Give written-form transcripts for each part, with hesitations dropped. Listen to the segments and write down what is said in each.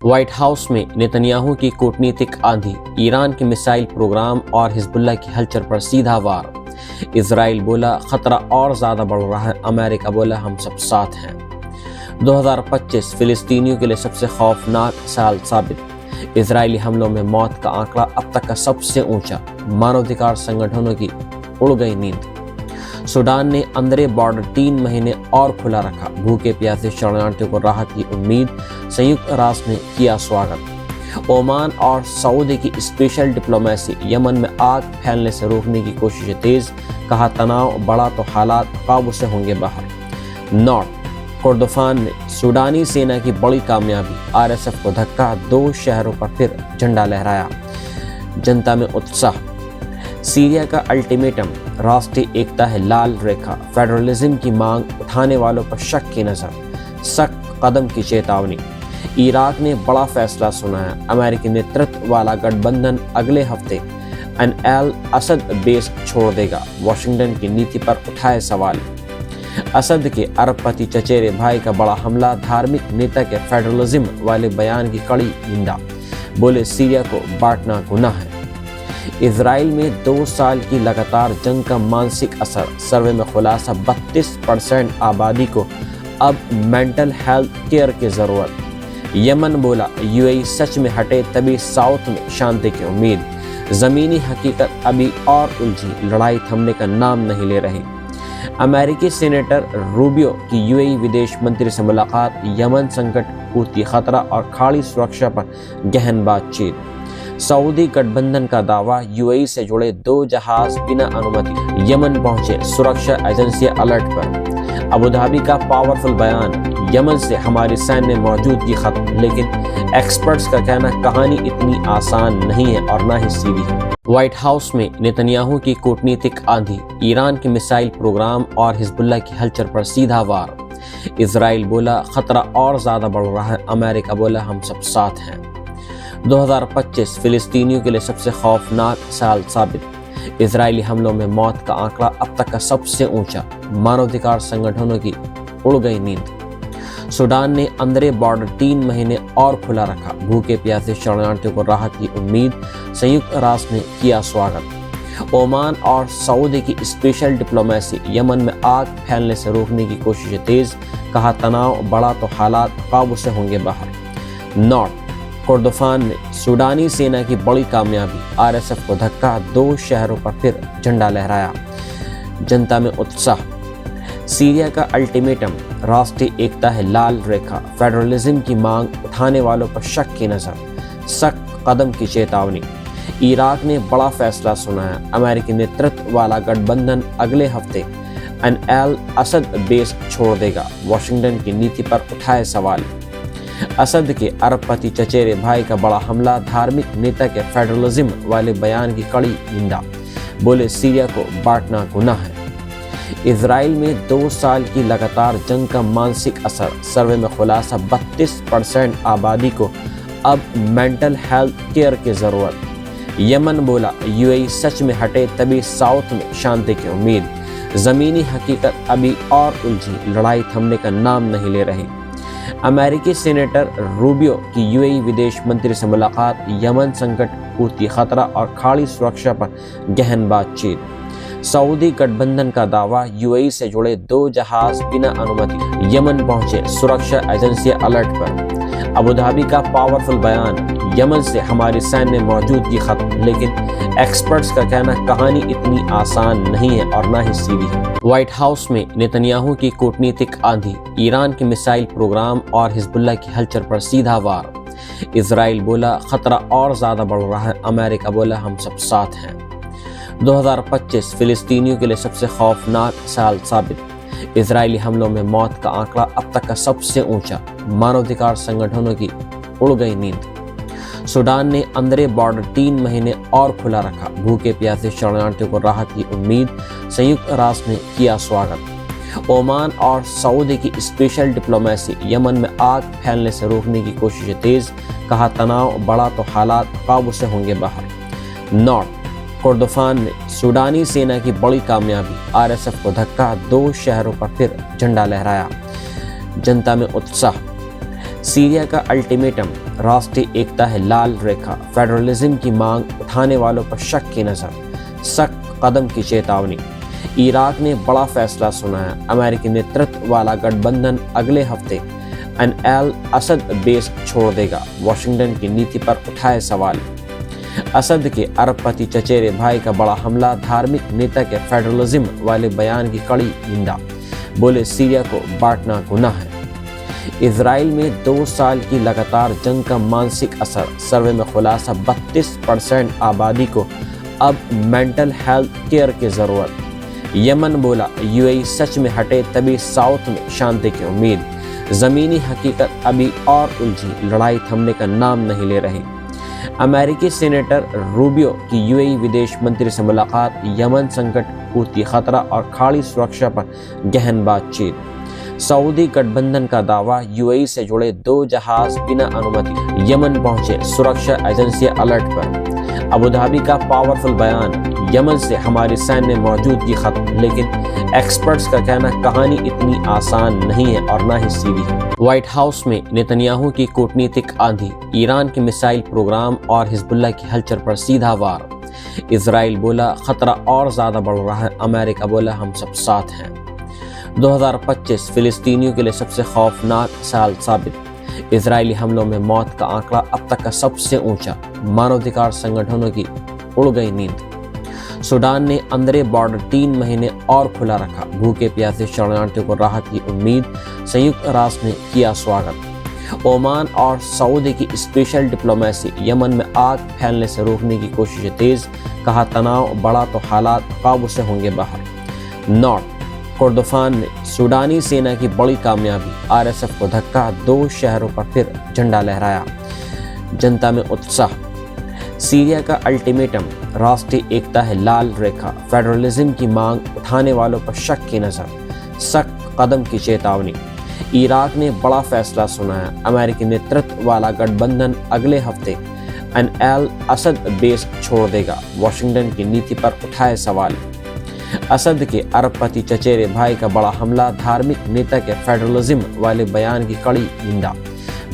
White house में Netanyahu की कूटनीतिक आंधी, ईरान के मिसाइल प्रोग्राम और हिजबुल्लाह की हलचल पर सीधा वार। इजराइल बोला खतरा और ज़्यादा बढ़ रहा है, अमेरिका बोला हम सब साथ हैं। 2025 फिलिस्तीनियों के लिए सबसे खौफनाक साल साबित। इजरायली हमलों में मौत का आंकड़ा अब तक का सबसे ऊंचा। मानवाधिकार संगठनों की उड़ गई नींद। सूडान ने अंदरे बॉर्डर 3 महीने और खुला रखा। भूखे प्यासे शरणार्थियों को राहत की उम्मीद। संयुक्त राष्ट्र ने किया स्वागत। ओमान और सऊदी की स्पेशल डिप्लोमेसी। यमन में आग फैलने से रोकने की कोशिशें तेज। कहा तनाव बढ़ा तो हालात काबू से होंगे बाहर। नॉर्थ कोर्दोफान में सूडानी सेना की बड़ी कामयाबी। आरएसएफ को धक्का। 2 शहरों पर फिर झंडा लहराया। जनता में उत्साह। सीरिया का अल्टीमेटम। राष्ट्रीय एकता है लाल रेखा। फेडरलिज्म की मांग उठाने वालों पर शक की नजर। सख्त कदम की चेतावनी। इराक ने बड़ा फैसला सुनाया। अमेरिकी नेतृत्व वाला गठबंधन अगले हफ्ते अल असद बेस छोड़ देगा। वाशिंगटन की नीति पर उठाए सवाल। असद के अरबपति चचेरे भाई का बड़ा हमला। धार्मिक नेता के फेडरलिज्म वाले बयान की कड़ी निंदा। बोले सीरिया को बांटना गुनाह है। इजराइल में 2 साल की लगातार जंग का मानसिक असर। सर्वे में खुलासा 32% आबादी को अब मेंटल हेल्थ केयर की जरूरत। यमन बोला यूएई सच में हटे तभी साउथ में शांति की उम्मीद। जमीनी हकीकत अभी और उलझी। लड़ाई थमने का नाम नहीं ले रही। अमेरिकी सेनेटर रूबियो की यूएई विदेश मंत्री से मुलाकात। यमन संकट, हूती खतरा और खाड़ी सुरक्षा पर गहन बातचीत। सऊदी गठबंधन का दावा। यूएई से जुड़े 2 जहाज बिना अनुमति यमन पहुंचे। सुरक्षा एजेंसियां अलर्ट पर। अबुधाबी का पावरफुल बयान। यमन से हमारी सैन्य मौजूदगी खत्म। लेकिन एक्सपर्ट्स का कहना कहानी इतनी आसान नहीं है और ना ही सीधी है। व्हाइट हाउस में नेतन्याहू की कूटनीतिक आंधी। ईरान के मिसाइल प्रोग्राम और हिजबुल्लाह की हलचल पर सीधा वार। इजराइल बोला खतरा और ज्यादा बढ़ रहा है, अमेरिका बोला हम सब साथ हैं। 2025 फिलिस्तीनियों के लिए सबसे खौफनाक साल साबित। इजरायली हमलों में मौत का आंकड़ा अब तक का सबसे ऊंचा। मानवाधिकार संगठनों की उड़ गई नींद। सूडान ने अंदरे बॉर्डर 3 महीने और खुला रखा। भूखे प्यासे शरणार्थियों को राहत की उम्मीद। संयुक्त राष्ट्र ने किया स्वागत। ओमान और सऊदी की स्पेशल डिप्लोमेसी। यमन में आग फैलने से रोकने की कोशिशें तेज। कहा तनाव बढ़ा तो हालात काबू से होंगे बाहर। नॉर्थ कोर्दोफान में सूडानी सेना की बड़ी कामयाबी। आरएसएफ को धक्का। 2 शहरों पर फिर झंडा लहराया। जनता में उत्साह। सीरिया का अल्टीमेटम। राष्ट्रीय एकता है लाल रेखा। फेडरलिज्म की मांग उठाने वालों पर शक की नजर। सख्त कदम की चेतावनी। इराक ने बड़ा फैसला सुनाया। अमेरिकी नेतृत्व वाला गठबंधन अगले हफ्ते अल असद बेस छोड़ देगा। वाशिंगटन की नीति पर उठाए सवाल। असद के अरबपति चचेरे भाई का बड़ा हमला। धार्मिक नेता के फेडरलिज्म वाले बयान की कड़ी निंदा। बोले सीरिया को बांटना गुनाह है। इजराइल में 2 साल की लगातार जंग का मानसिक असर। सर्वे में खुलासा 32% आबादी को अब मेंटल हेल्थ केयर की जरूरत। यमन बोला यूएई सच में हटे तभी साउथ में शांति की उम्मीद। जमीनी हकीकत अभी और उलझी। लड़ाई थमने का नाम नहीं ले रही। अमेरिकी सेनेटर रूबियो की यूएई विदेश मंत्री से मुलाकात। यमन संकट, हूती खतरा और खाड़ी सुरक्षा पर गहन बातचीत। सऊदी गठबंधन का दावा। यूएई से जुड़े 2 जहाज बिना अनुमति यमन पहुंचे। सुरक्षा एजेंसियां अलर्ट पर। अबुधाबी का पावरफुल बयान। यमन से हमारी सैन्य मौजूदगी खत्म। लेकिन एक्सपर्ट्स का कहना कहानी इतनी आसान नहीं है और ना ही सीधी है। व्हाइट हाउस में नेतन्याहू की कूटनीतिक आंधी। ईरान के मिसाइल प्रोग्राम और हिजबुल्लाह की हलचल पर सीधा वार। इजराइल बोला खतरा और ज्यादा बढ़ रहा है, अमेरिका बोला हम सब साथ हैं। 2025 फिलिस्तीनियों के लिए सबसे खौफनाक साल साबित। इजरायली हमलों में मौत का आंकड़ा अब तक का सबसे ऊंचा। मानवाधिकार संगठनों की उड़ गई नींद। सूडान ने अंदरे बॉर्डर 3 महीने और खुला रखा। भूखे प्यासे शरणार्थियों को राहत की उम्मीद। संयुक्त राष्ट्र ने किया स्वागत। ओमान और सऊदी की स्पेशल डिप्लोमेसी। यमन में आग फैलने से रोकने की कोशिशें तेज। कहा तनाव बढ़ा तो हालात काबू से होंगे बाहर। नॉर्थ कोर्दोफान में सूडानी सेना की बड़ी कामयाबी। आरएसएफ को धक्का। 2 शहरों पर फिर झंडा लहराया। जनता में उत्साह। सीरिया का अल्टीमेटम। राष्ट्रीय एकता है लाल रेखा, फेडरलिज्म की मांग उठाने वालों पर शक की नज़र, सख्त कदम की चेतावनी। इराक ने बड़ा फैसला सुनाया, अमेरिकी नेतृत्व वाला गठबंधन अगले हफ्ते अल असद बेस छोड़ देगा, वाशिंगटन की नीति पर उठाए सवाल। असद के अरबपति चचेरे भाई का बड़ा हमला, धार्मिक नेता के फेडरलिज्म वाले बयान की कड़ी निंदा, बोले सीरिया को बांटना गुनाह है। इजराइल में 2 साल की लगातार जंग का मानसिक असर, सर्वे में खुलासा 32% आबादी को अब मेंटल हेल्थ केयर की जरूरत। यमन बोला यूएई सच में हटे तभी साउथ में शांति की उम्मीद, जमीनी हकीकत अभी और उलझी, लड़ाई थमने का नाम नहीं ले रही। अमेरिकी सेनेटर रूबियो की यूएई विदेश मंत्री से मुलाकात, यमन संकट, हूती खतरा और खाड़ी सुरक्षा पर गहन बातचीत। सऊदी गठबंधन का दावा, यूएई से जुड़े 2 जहाज बिना अनुमति यमन पहुंचे, सुरक्षा एजेंसियां अलर्ट पर। अबुधाबी का पावरफुल बयान, यमन से हमारी सैन्य मौजूदगी खत्म, लेकिन एक्सपर्ट्स का कहना कहानी इतनी आसान नहीं है और ना ही सीधी है। व्हाइट हाउस में नेतन्याहू की कूटनीतिक आंधी, ईरान के मिसाइल प्रोग्राम और हिजबुल्लाह की हलचल पर सीधा वार। इजराइल बोला खतरा और ज्यादा बढ़ रहा है, अमेरिका बोला हम सब साथ हैं। 2025 फिलिस्तीनियों के लिए सबसे खौफनाक साल साबित, इजरायली हमलों में मौत का आंकड़ा अब तक का सबसे ऊंचा, मानवाधिकार संगठनों की उड़ गई नींद। सूडान ने अंदरे बॉर्डर 3 महीने और खुला रखा, भूखे प्यासे शरणार्थियों को राहत की उम्मीद, संयुक्त राष्ट्र ने किया स्वागत। ओमान और सऊदी की स्पेशल डिप्लोमेसी, यमन में आग फैलने से रोकने की कोशिशें तेज, कहा तनाव बढ़ा तो हालात काबू से होंगे बाहर। नॉर्थ कोर्दोफान में सूडानी सेना की बड़ी कामयाबी, आरएसएफ को धक्का, 2 शहरों पर फिर झंडा लहराया, जनता में उत्साह। सीरिया का अल्टीमेटम, राष्ट्रीय एकता है लाल रेखा, फेडरलिज्म की मांग उठाने वालों पर शक की नज़र, सख्त कदम की चेतावनी। इराक ने बड़ा फैसला सुनाया, अमेरिकी नेतृत्व वाला गठबंधन अगले हफ्ते अल असद बेस छोड़ देगा, वाशिंगटन की नीति पर उठाए सवाल। असद के अरबपति चचेरे भाई का बड़ा हमला, धार्मिक नेता के फेडरलिज्म वाले बयान की कड़ी निंदा,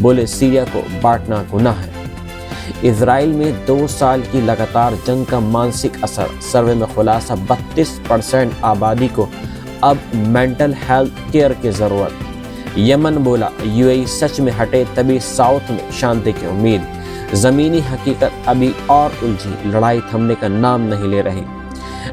बोले सीरिया को बांटना गुनाह है। इजराइल में 2 साल की लगातार जंग का मानसिक असर, सर्वे में खुलासा 32% आबादी को अब मेंटल हेल्थ केयर की जरूरत। यमन बोला यूएई सच में हटे तभी साउथ में शांति की उम्मीद, जमीनी हकीकत अभी और उलझी, लड़ाई थमने का नाम नहीं ले रही।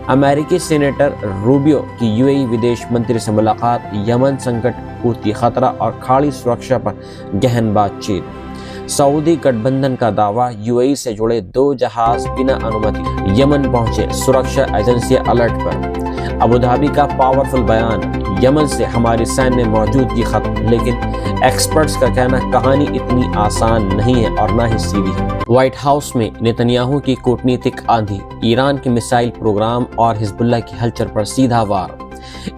अमेरिकी सेनेटर रूबियो की यूएई विदेश मंत्री से मुलाकात, यमन संकट, हूती खतरा और खाड़ी सुरक्षा पर गहन बातचीत। सऊदी गठबंधन का दावा, यूएई से जुड़े 2 जहाज बिना अनुमति यमन पहुंचे, सुरक्षा एजेंसियां अलर्ट पर। अबुधाबी का पावरफुल बयान, यमन से हमारी सैन्य मौजूदगी खत्म, लेकिन एक्सपर्ट्स का कहना कहानी इतनी आसान नहीं है और ना ही सीधी है। व्हाइट हाउस में नेतन्याहू की कूटनीतिक आंधी, ईरान के मिसाइल प्रोग्राम और हिजबुल्लाह की हलचल पर सीधा वार।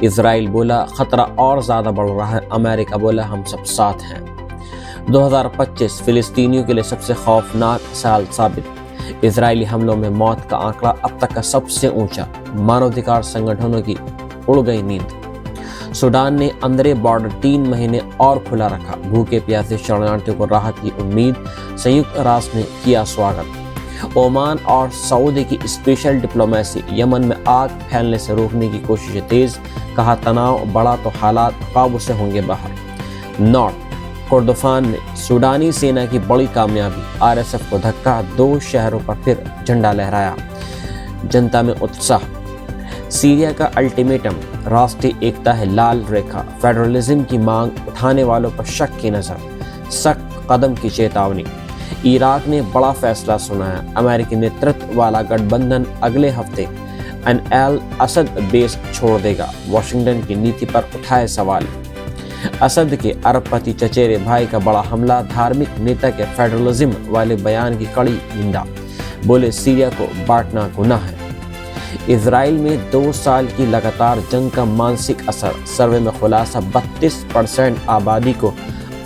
इजराइल बोला खतरा और ज्यादा बढ़ रहा है, अमेरिका बोला हम सब साथ हैं। 2025 फिलिस्तीनियों के लिए सबसे खौफनाक साल साबित, इजरायली हमलों में मौत का आंकड़ा अब तक का सबसे ऊंचा, मानवाधिकार संगठनों की उड़ गई नींद। सूडान ने अंदरे बॉर्डर 3 महीने और खुला रखा, भूखे प्यासे शरणार्थियों को राहत की उम्मीद, संयुक्त राष्ट्र ने किया स्वागत। ओमान और सऊदी की स्पेशल डिप्लोमेसी, यमन में आग फैलने से रोकने की कोशिशें तेज, कहा तनाव बढ़ा तो हालात काबू से होंगे बाहर। नॉर्थ कोर्दोफान में सूडानी सेना की बड़ी कामयाबी, आरएसएफ को धक्का, 2 शहरों पर फिर झंडा लहराया, जनता में उत्साह। सीरिया का अल्टीमेटम, राष्ट्रीय एकता है लाल रेखा, फेडरलिज्म की मांग उठाने वालों पर शक की नज़र, सख्त कदम की चेतावनी। इराक ने बड़ा फैसला सुनाया, अमेरिकी नेतृत्व वाला गठबंधन अगले हफ्ते अल असद बेस छोड़ देगा, वाशिंगटन की नीति पर उठाए सवाल। असद के अरबपति चचेरे भाई का बड़ा हमला, धार्मिक नेता के फेडरलिज्म वाले बयान की कड़ी निंदा, बोले सीरिया को बांटना गुनाह है। इजराइल में 2 साल की लगातार जंग का मानसिक असर, सर्वे में खुलासा 32% आबादी को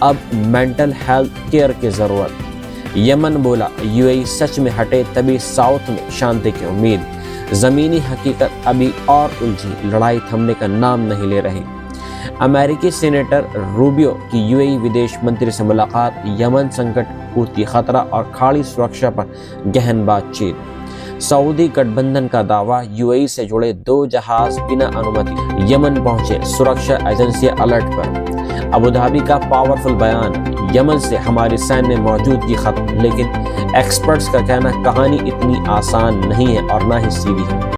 अब मेंटल हेल्थ केयर की जरूरत। यमन बोला यूएई सच में हटे तभी साउथ में शांति की उम्मीद, जमीनी हकीकत अभी और उलझी, लड़ाई थमने का नाम नहीं ले रही। अमेरिकी सेनेटर रूबियो की यूएई विदेश मंत्री से मुलाकात, यमन संकट, हूती खतरा और खाड़ी सुरक्षा पर गहन बातचीत। सऊदी गठबंधन का दावा, यूएई से जुड़े 2 जहाज बिना अनुमति यमन पहुंचे, सुरक्षा एजेंसियां अलर्ट पर। अबू धाबी का पावरफुल बयान, यमन से हमारी सैन्य मौजूदगी खत्म, लेकिन एक्सपर्ट्स का कहना कहानी इतनी आसान नहीं है और ना ही सीधी है।